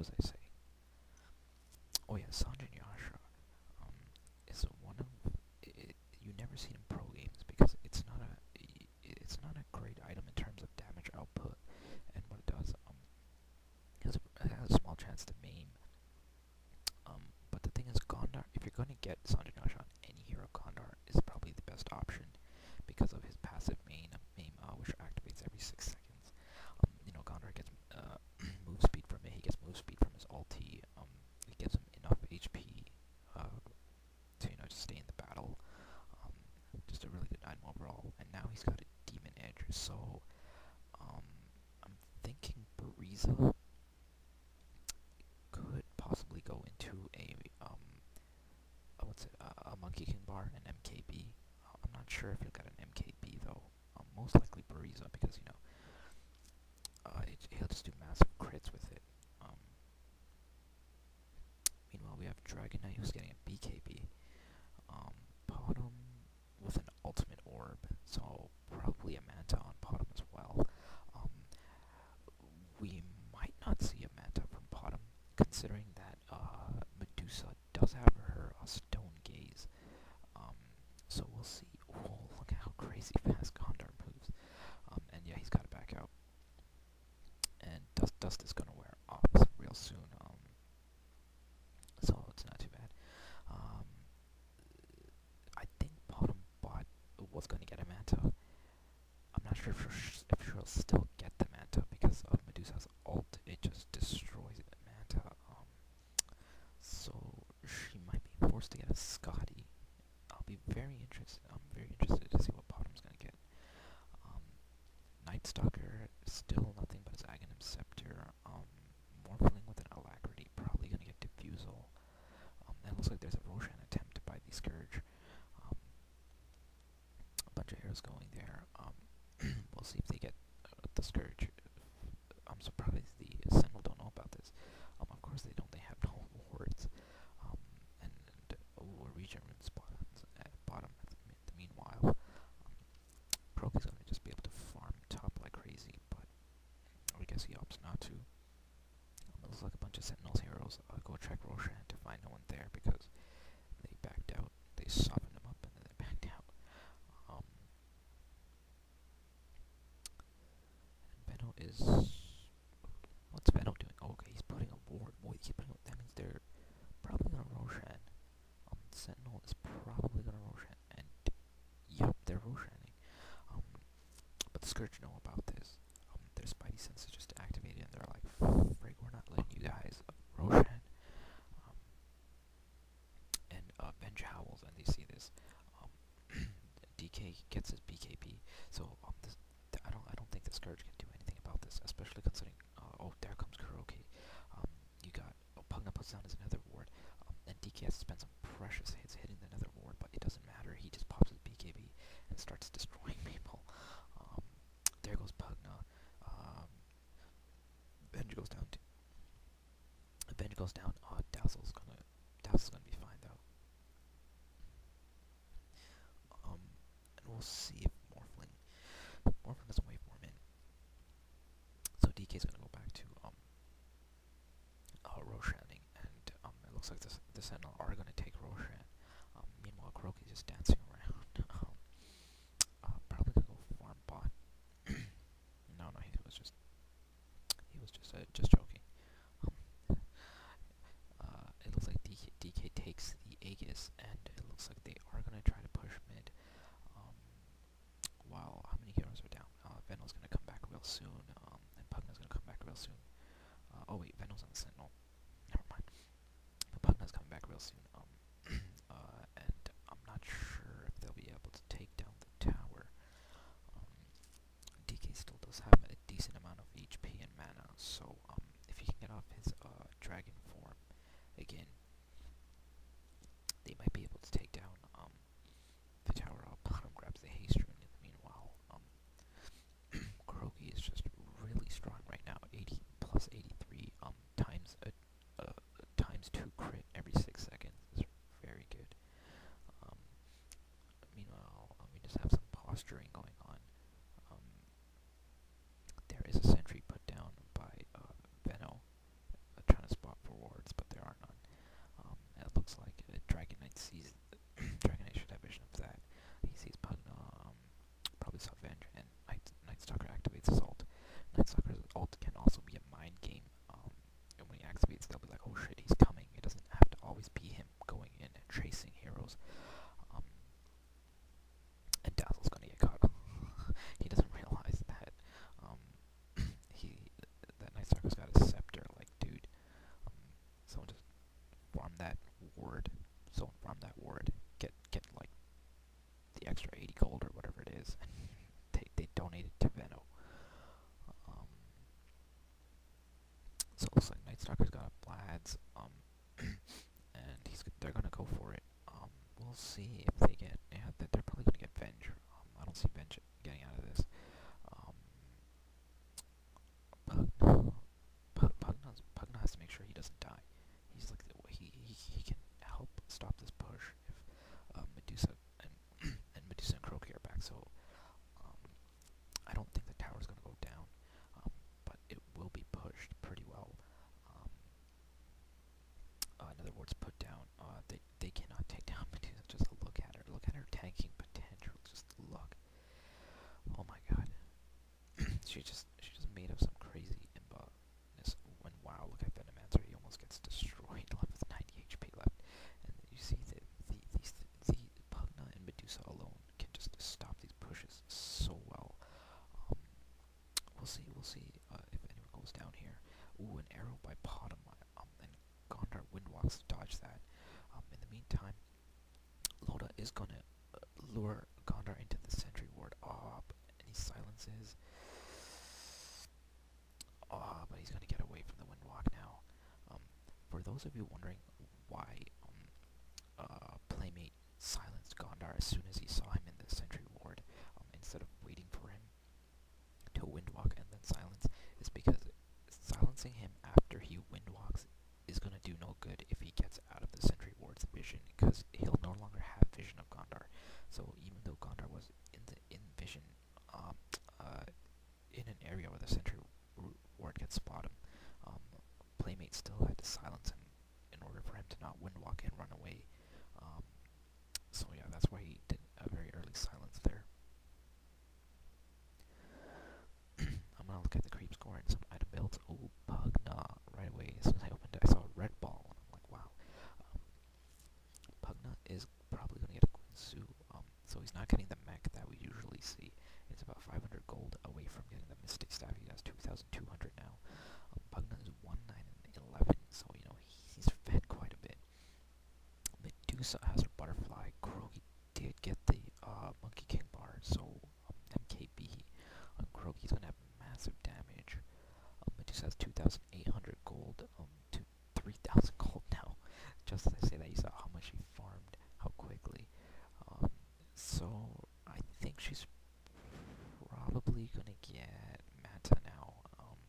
was I saying? Oh yeah, Sanjay Yasha is one of you never see it in pro games because it's not a great item in terms of damage output and what it does. It has a small chance to maim. But the thing is, Gondar, if you're going to get Sanjay Yasha on any hero, Gondar is probably the best option because of his passive maim, which activates every 6 seconds. Gondar gets move speed from it. He gets move speed from his ulti. It gives him enough HP to just stay in the battle. Just a really good item overall. And now he's got a demon edge, so I'm thinking Bariza could possibly go into a Monkey King bar, an MKB. I'm not sure if he'll get an MKB though. Most likely Bariza because he'll just do massive crits with it. Meanwhile, we have Dragon Knight who's getting a BKB. Potom with an ultimate orb, so probably a Manta on Potom as well. We might not see a Manta from Potom, considering that Medusa does have her Stone Gaze. So we'll see. Oh, look at how crazy fast Gondar moves. And yeah, he's got to back out. And Dust is gonna wear off real soon. So it's not too bad. I think Potom bot was gonna get a Manta. I'm not sure if she'll still get the Manta because of Medusa's ult. It just destroys the Manta. So she might be forced to get a Scotty. I'll be very interested. I'm very interested to see what Potom's gonna get. Night Stalker, still nothing but his Aghanim Scepter. Morphling with an Alacrity, probably gonna get Diffusal. It looks like there's a Roshan attempt by the Scourge. A bunch of heroes going there. We'll see if they get the Scourge. I'm surprised the Sentinel don't know about this. Of course they don't. They have no wards. And we're reaching spawns at bottom. Meanwhile, Proc is gonna just be able to farm top like crazy, but I guess he opts not to. It looks like a bunch of Sentinels heroes go check Roshan to find no one there because they backed out. They softened him up and then they backed out. And Benno is... What's Benno doing? Oh, okay, he's putting a ward. Boy, that means they're probably gonna Roshan. Sentinel is probably gonna Roshan. And yep, they're Roshaning. But the Scourge know about this. Their Spidey senses just activated and they're like, frig, we're not letting you guys Roshan. And Benj howls and they see this. DK gets his BKB, so I don't think the Scourge can do anything about this, especially considering oh, there comes Kuroki. You got Pugna puts down his Nether ward, and DK has to spend some precious hits hitting the Nether ward, but it doesn't matter. He just pops his BKB and starts destroying people. There goes Pugna. Benj goes down. Benj goes down. Dazzle's gonna be fine though. And we'll see if Morphling doesn't waveform in. So DK's gonna go back to Roshaning, and it looks like the Sentinel are gonna take Roshan. Meanwhile, Kuroki's just dancing around. Probably gonna go farm bot. No, he was just joking. It looks like DK takes the Aegis, and it looks like they are gonna try to push mid. Wow, how many heroes are down? Venno's gonna come back real soon, and Pugna's gonna come back real soon. Oh wait, Venno's on the Sentinel. Never mind. But Pugna's coming back real soon. And I'm not sure if they'll be able to take down the tower. DK still does have a decent amount of HP and mana, so So it looks like Night Stalker's got a Blads, and they're gonna go for it. We'll see if they get. Yeah, they're probably gonna get Venge. I don't see Venge getting out of this. Um, Pugna has to make sure he doesn't die. He's like he can help stop this push if Medusa and and Medusa and Croaky are back. So um, I don't think the tower's gonna go down, but it will be pushed pretty well. Um, in other words, put down. They cannot take down Medusa. Just look at her. Look at her tanking potential. Just look. Oh my god. she just made up some crazy imba-ness. When wow, look at Venomancer. He almost gets destroyed left with 90 HP left. And you see that the Pugna and Medusa alone can just stop these pushes so well. Um, we'll see if anyone goes down here. Ooh, an arrow by Potom. And Gondar Windwalks to dodge that. In the meantime, Loda is gonna lure Gondar into the sentry ward. And he silences. But he's gonna get away from the Windwalk now. For those of you wondering why Playmate silenced Gondar as soon as he saw him in the sentry ward, instead of waiting for him to Windwalk and then silence, is because silencing him after he Windwalks is gonna do no good if he gets out of the sentry ward's vision, because he'll no longer have vision of Gondar. So even though Gondar was in vision, in an area where the sentry ward gets spot him, Playmate still had to silence him in order for him to not Windwalk and run away. So yeah, that's why he did a very early silence there. I'm gonna look at the creep score and some item builds. Oh, Pugna right away. As soon as I opened it, I saw a red ball, and I'm like, wow. Pugna is probably gonna get a Quinsu. So he's not getting the mech that we usually see. It's about 500 gold away from getting the Mystic Staff. He has 2,200 now. Pugna is 1, 9, and 11, so you know he's fed quite a bit. Medusa has her Butterfly. Krogi did get the Monkey King bar, so MKB on Krogi's gonna have massive damage. Medusa has 2,800